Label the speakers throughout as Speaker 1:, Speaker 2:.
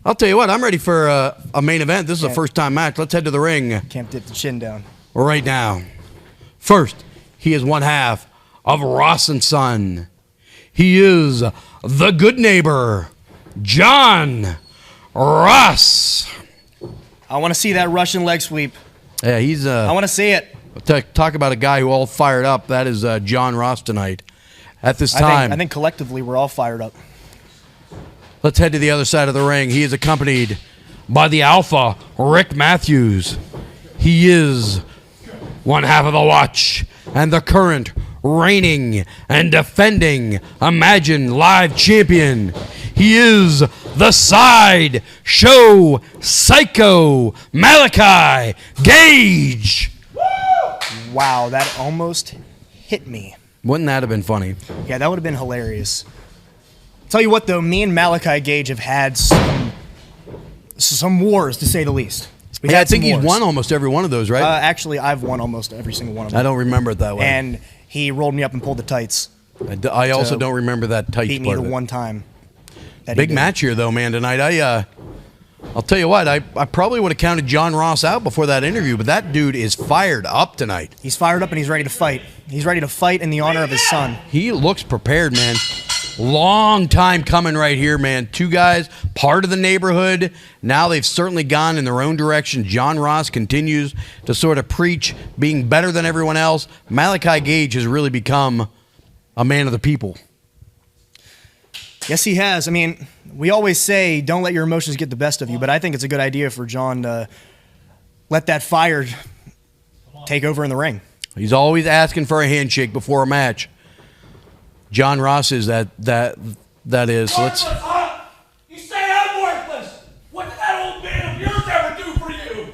Speaker 1: I'll tell you what, I'm ready for a main event. This is a first-time match. Let's head to the ring.
Speaker 2: Can't dip the chin down.
Speaker 1: Right now. First, he is one half of Ross & Son. He is the good neighbor, John Ross.
Speaker 2: I want to see that Russian leg sweep.
Speaker 1: Yeah, he's...
Speaker 2: I want to see it.
Speaker 1: Talk about a guy who all fired up. That is John Ross tonight. At this time...
Speaker 2: I think collectively we're all fired up.
Speaker 1: Let's head to the other side of the ring. He is accompanied by the Alpha, Rick Matthews. He is one half of the Watch and the current reigning and defending Imagine Live champion. He is the Side Show Psycho, Malaki Gage.
Speaker 2: Wow, that almost hit me.
Speaker 1: Wouldn't that have been funny?
Speaker 2: Yeah, that would have been hilarious. Tell you what, though, me and Malaki Gage have had some wars, to say the least.
Speaker 1: I think he's won almost every one of those, right?
Speaker 2: Actually, I've won almost every single one of them.
Speaker 1: I don't remember it that way.
Speaker 2: And he rolled me up and pulled the tights.
Speaker 1: I also don't remember that tights
Speaker 2: beat me
Speaker 1: part
Speaker 2: the
Speaker 1: of it.
Speaker 2: one time.
Speaker 1: Big match here, though, man, tonight. I'll tell you what, I probably would have counted John Ross out before that interview, but that dude is fired up tonight.
Speaker 2: He's fired up and he's ready to fight. He's ready to fight in the honor of his son.
Speaker 1: He looks prepared, man. Long time coming right here, man. Two guys, part of the neighborhood. Now they've certainly gone in their own direction. John Ross continues to sort of preach being better than everyone else. Malaki Gage has really become a man of the people.
Speaker 2: Yes, he has. I mean, we always say don't let your emotions get the best of you, but I think it's a good idea for John to let that fire take over in the ring.
Speaker 1: He's always asking for a handshake before a match. John Ross is that is. So let's.
Speaker 3: You say I'm worthless. What did that old man of yours ever do for you?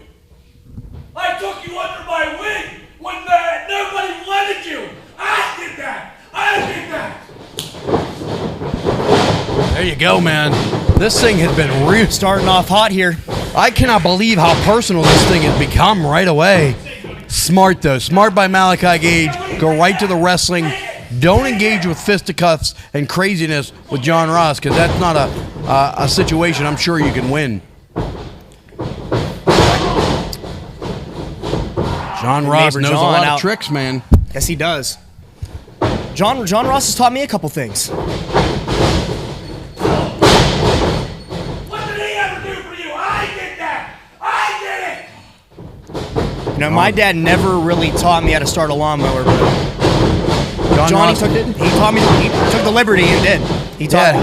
Speaker 3: I took you under my wing when nobody wanted you. I did that.
Speaker 1: There you go, man. This thing has been real.
Speaker 2: Starting off hot here.
Speaker 1: I cannot believe how personal this thing has become right away. Smart, though. Smart by Malaki Gage. Go right to the wrestling. Don't engage with fisticuffs and craziness with John Ross, because that's not a situation I'm sure you can win. John Ross knows a lot of tricks, man.
Speaker 2: Yes, he does. John Ross has taught me a couple things.
Speaker 3: What did he ever do for you? I did that. I did it.
Speaker 2: You know, my dad never really taught me how to start a lawnmower, but Johnny took the liberty and did. He taught me.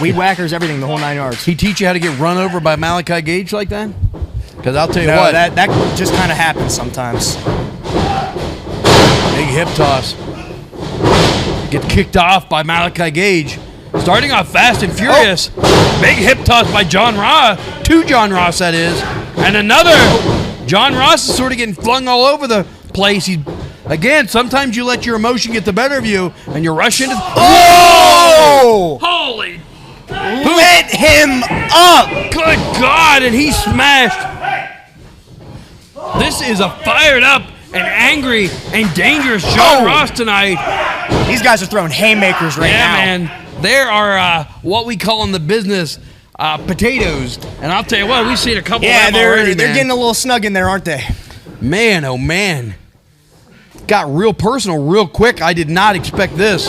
Speaker 2: Weed whackers, everything, the whole 9 yards.
Speaker 1: He teach you how to get run over by Malaki Gage like that? Because I'll tell you what.
Speaker 2: That just kind of happens sometimes.
Speaker 1: Big hip toss. Get kicked off by Malaki Gage. Starting off fast and furious. Big hip toss by John Ross. To John Ross, that is. And another. John Ross is sort of getting flung all over the place. Again, sometimes you let your emotion get the better of you, and you rush into...
Speaker 2: Oh!
Speaker 3: Holy!
Speaker 2: Lit him up!
Speaker 1: Good God, and he smashed. This is a fired up and angry and dangerous John Ross tonight.
Speaker 2: These guys are throwing haymakers right now.
Speaker 1: Yeah, man. There are what we call in the business potatoes. And I'll tell you what, we've seen a couple of them already,
Speaker 2: they're getting a little snug in there, aren't they?
Speaker 1: Man, oh man. Got real personal real quick. I did not expect this.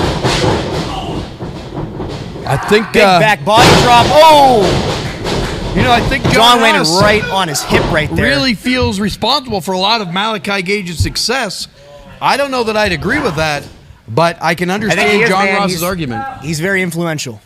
Speaker 1: I think
Speaker 2: big back body drop. Oh!
Speaker 1: You know, I think
Speaker 2: John landed right on his hip right there.
Speaker 1: Really feels responsible for a lot of Malaki Gage's success. I don't know that I'd agree with that, but I can understand John Ross's argument.
Speaker 2: He's very influential.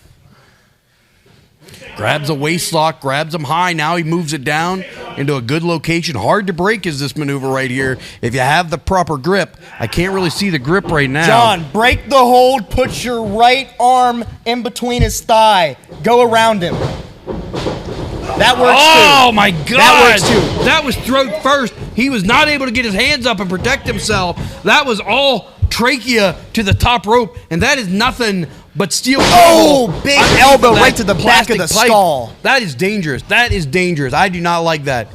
Speaker 1: Grabs a waist lock, grabs him high. Now he moves it down into a good location. Hard to break is this maneuver right here if you have the proper grip. I can't really see the grip right now.
Speaker 2: John, break the hold. Put your right arm in between his thigh. Go around him. That works too.
Speaker 1: Oh, my God.
Speaker 2: That works too.
Speaker 1: That was throat first. He was not able to get his hands up and protect himself. That was all trachea to the top rope, and that is nothing but steel.
Speaker 2: Oh, big elbow right to the back of the skull.
Speaker 1: That is dangerous. That is dangerous. I do not like that.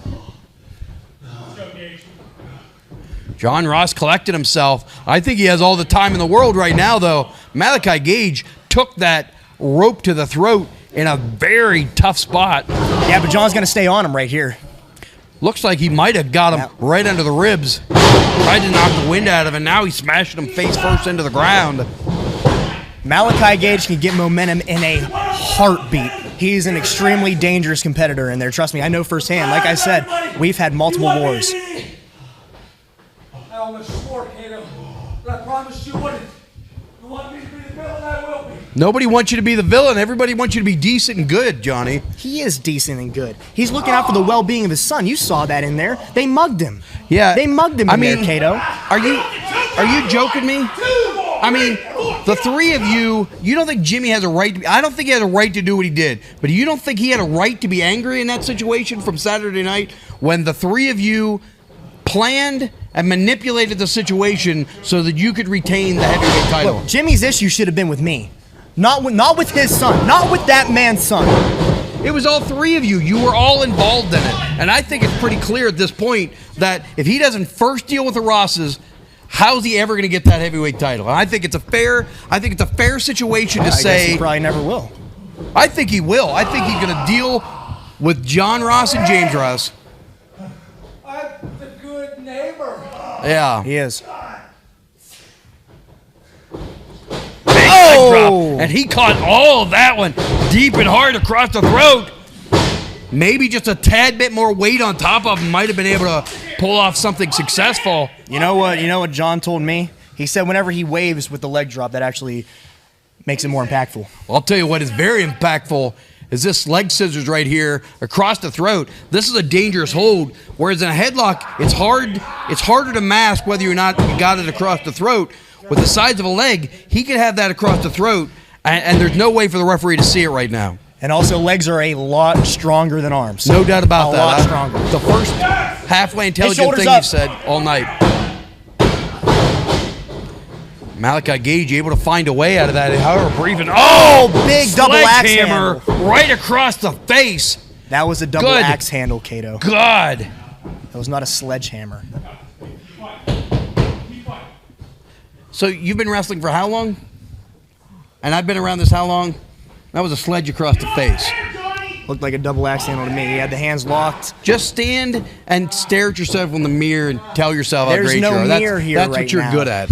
Speaker 1: John Ross collected himself. I think he has all the time in the world right now, though. Malaki Gage took that rope to the throat in a very tough spot.
Speaker 2: Yeah, but John's going to stay on him right here.
Speaker 1: Looks like he might have got him right under the ribs. Tried to knock the wind out of him, and now he's smashing him face first into the ground.
Speaker 2: Malaki Gage can get momentum in a heartbeat. He's an extremely dangerous competitor in there. Trust me, I know firsthand. Like I said, we've had multiple wars.
Speaker 3: I almost swore, Kato, but I promised you wouldn't. You want me to be the villain, I will be.
Speaker 1: Nobody wants you to be the villain. Everybody wants you to be decent and good, Johnny.
Speaker 2: He is decent and good. He's looking out for the well-being of his son. You saw that in there. They mugged him.
Speaker 1: Yeah.
Speaker 2: They mugged him in there, Kato.
Speaker 1: Are you joking me? I mean, the three of you don't think Jimmy has a right to be, I don't think he had a right to do what he did, but you don't think he had a right to be angry in that situation from Saturday night when the three of you planned and manipulated the situation so that you could retain the heavyweight title?
Speaker 2: Look, Jimmy's issue should have been with me. Not with his son. Not with that man's son.
Speaker 1: It was all three of you. You were all involved in it. And I think it's pretty clear at this point that if he doesn't first deal with the Rosses, how's he ever going to get that heavyweight title? And I think it's a fair situation to say.
Speaker 2: I guess he probably never will.
Speaker 1: I think he will. I think he's going to deal with John Ross and James Ross.
Speaker 3: I'm the good neighbor.
Speaker 1: Yeah.
Speaker 2: He is.
Speaker 1: Oh! And he caught all of that one deep and hard across the throat. Maybe just a tad bit more weight on top of him might have been able to pull off something successful.
Speaker 2: You know what John told me? He said whenever he waves with the leg drop, that actually makes it more impactful.
Speaker 1: Well, I'll tell you what is very impactful is this leg scissors right here across the throat. This is a dangerous hold, whereas in a headlock, it's harder to mask whether or not you got it across the throat. With the size of a leg, he could have that across the throat, and there's no way for the referee to see it right now.
Speaker 2: And also, legs are a lot stronger than arms.
Speaker 1: No doubt about that.
Speaker 2: A lot stronger.
Speaker 1: The first halfway intelligent thing you've said all night. Malaki Gage able to find a way out of that, however brief.
Speaker 2: Oh, big double axe
Speaker 1: hammer right across the face.
Speaker 2: That was a double axe handle, Kato.
Speaker 1: God.
Speaker 2: That was not a sledgehammer.
Speaker 1: So you've been wrestling for how long? And I've been around this how long? That was a sledge across the face.
Speaker 2: Looked like a double axe handle to me. He had the hands locked.
Speaker 1: Just stand and stare at yourself in the mirror and tell yourself how great you are.
Speaker 2: There's no mirror here right now.
Speaker 1: That's what you're good at.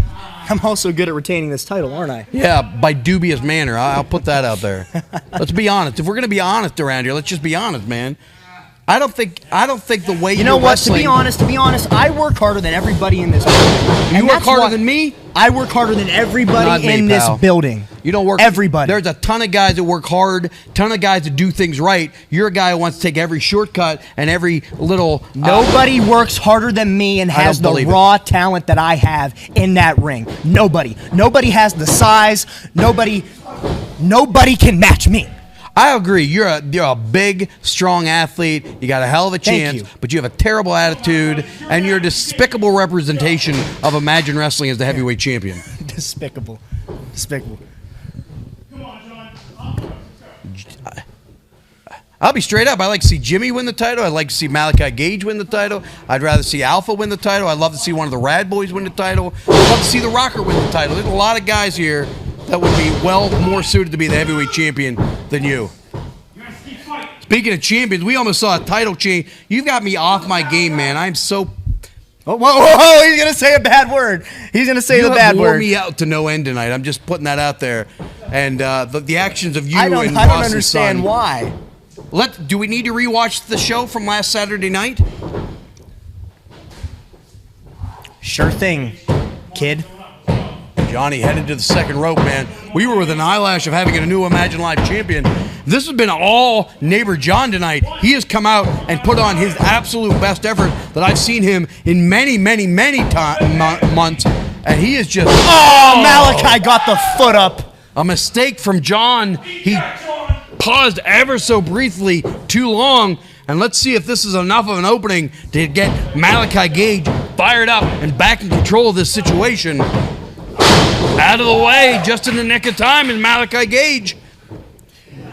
Speaker 2: I'm also good at retaining this title, aren't I?
Speaker 1: Yeah, by dubious manner. I'll put that out there. Let's be honest. If we're gonna be honest around here, let's just be honest, man. I don't think the way
Speaker 2: you know what?
Speaker 1: Wrestling,
Speaker 2: to be honest, I work harder than everybody in this building.
Speaker 1: You work harder than me?
Speaker 2: I work harder than everybody in this building.
Speaker 1: You don't work.
Speaker 2: Everybody.
Speaker 1: There's a ton of guys that work hard, ton of guys that do things right. You're a guy who wants to take every shortcut and every little.
Speaker 2: Nobody works harder than me and has the raw talent that I have in that ring. Nobody. Nobody has the size. Nobody can match me.
Speaker 1: I agree. You're a big, strong athlete. You got a hell of a chance, but you have a terrible attitude, and you're a despicable representation of Imagine Wrestling as the heavyweight champion.
Speaker 2: Despicable. Despicable.
Speaker 3: Come on, John.
Speaker 1: I'll be straight up. I like to see Jimmy win the title. I'd like to see Malaki Gage win the title. I'd rather see Alpha win the title. I'd love to see one of the Rad Boys win the title. I'd love to see the Rocker win the title. There's a lot of guys here that would be well more suited to be the heavyweight champion than you. Speaking of champions, we almost saw a title change. You've got me off my game, man. I'm so...
Speaker 2: Whoa, he's going to say a bad word. He's going to say the bad word.
Speaker 1: You wore me out to no end tonight. I'm just putting that out there. And the actions of you
Speaker 2: I
Speaker 1: and
Speaker 2: don't understand why.
Speaker 1: Do we need to rewatch the show from last Saturday night?
Speaker 2: Sure thing, kid.
Speaker 1: Johnny headed to the second rope, man. We were within an eyelash of having a new Imagine Live champion. This has been all neighbor John tonight. He has come out and put on his absolute best effort that I've seen him in many months. And he is just...
Speaker 2: Oh, Malaki got the foot up.
Speaker 1: A mistake from John. He paused ever so briefly too long. And let's see if this is enough of an opening to get Malaki Gage fired up and back in control of this situation. Out of the way, just in the nick of time, is Malaki Gage.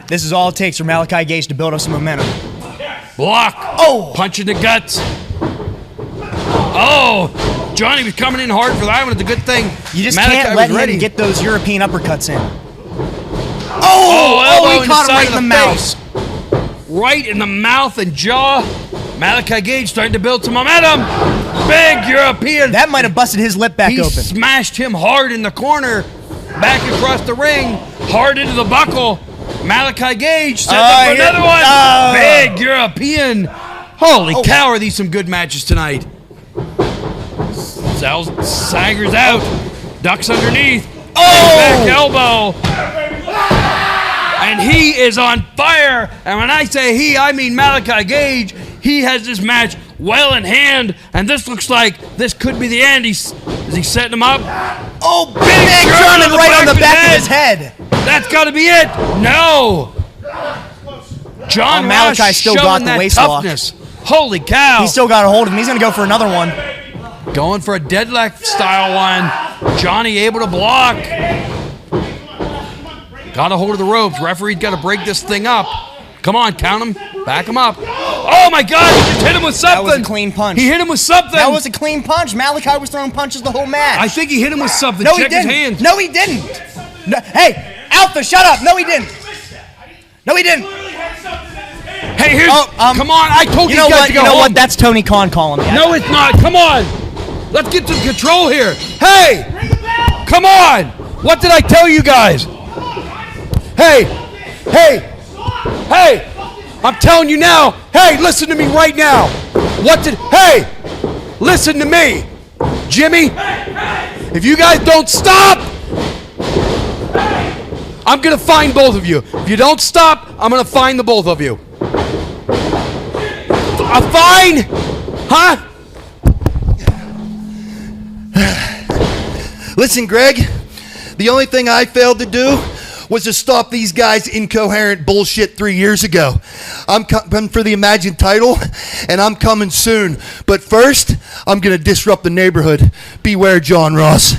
Speaker 2: This is all it takes for Malaki Gage to build up some momentum.
Speaker 1: Block.
Speaker 2: Oh!
Speaker 1: Punch in the guts. Oh! Johnny was coming in hard for that one. It's a good thing.
Speaker 2: You just can't let him get those European uppercuts in.
Speaker 1: elbow
Speaker 2: he caught him right in the mouth.
Speaker 1: face. Right in the mouth and jaw. Malaki Gage starting to build some momentum. Big European.
Speaker 2: That might have busted his lip back
Speaker 1: He
Speaker 2: open.
Speaker 1: smashed him hard in the corner. Back across the ring. Hard into the buckle. Malaki Gage sets up for another one. Big European. Holy cow, are these some good matches tonight. Saggers out. Ducks underneath. Back elbow. And he is on fire. And when I say he, I mean Malaki Gage. He has this match well in hand. And this looks like this could be the end. Is he setting him up?
Speaker 2: Oh, big German right on the back of his head.
Speaker 1: That's got to be it. No. John Ross
Speaker 2: Malachi still got
Speaker 1: showing
Speaker 2: the
Speaker 1: that
Speaker 2: waist lock.
Speaker 1: toughness. Holy cow.
Speaker 2: He still got a hold of him. He's going to go for another one.
Speaker 1: Going for a deadlift style one. Johnny able to block. Got a hold of the ropes. Referee's got to break this thing up. Come on, count him. Back him up. Oh my God, he just hit him with something.
Speaker 2: That was a clean punch.
Speaker 1: He hit him with something.
Speaker 2: That was a clean punch. Malachi was throwing punches the whole match.
Speaker 1: I think he hit him with something.
Speaker 2: No,
Speaker 1: Check
Speaker 2: he didn't.
Speaker 1: his hands.
Speaker 2: No, he didn't. No, hey, Alpha, shut up. No, he didn't. No, he didn't.
Speaker 1: Hey, here's. Come on, I told you guys to go
Speaker 2: You know
Speaker 1: home.
Speaker 2: what? That's Tony Khan calling me.
Speaker 1: No, it's not. Come on. Let's get some control here. Hey! Come on! What did I tell you guys? Hey! Hey! Hey! I'm telling you now. Hey, listen to me right now. Hey! Listen to me. Jimmy, if you guys don't stop, I'm going to find both of you. If you don't stop, I'm going to find the both of you. A fine? Huh?
Speaker 4: Listen, Greg, the only thing I failed to do was to stop these guys' incoherent bullshit 3 years ago. I'm coming for the Imagine title, and I'm coming soon. But first, I'm going to disrupt the neighborhood. Beware, John Ross.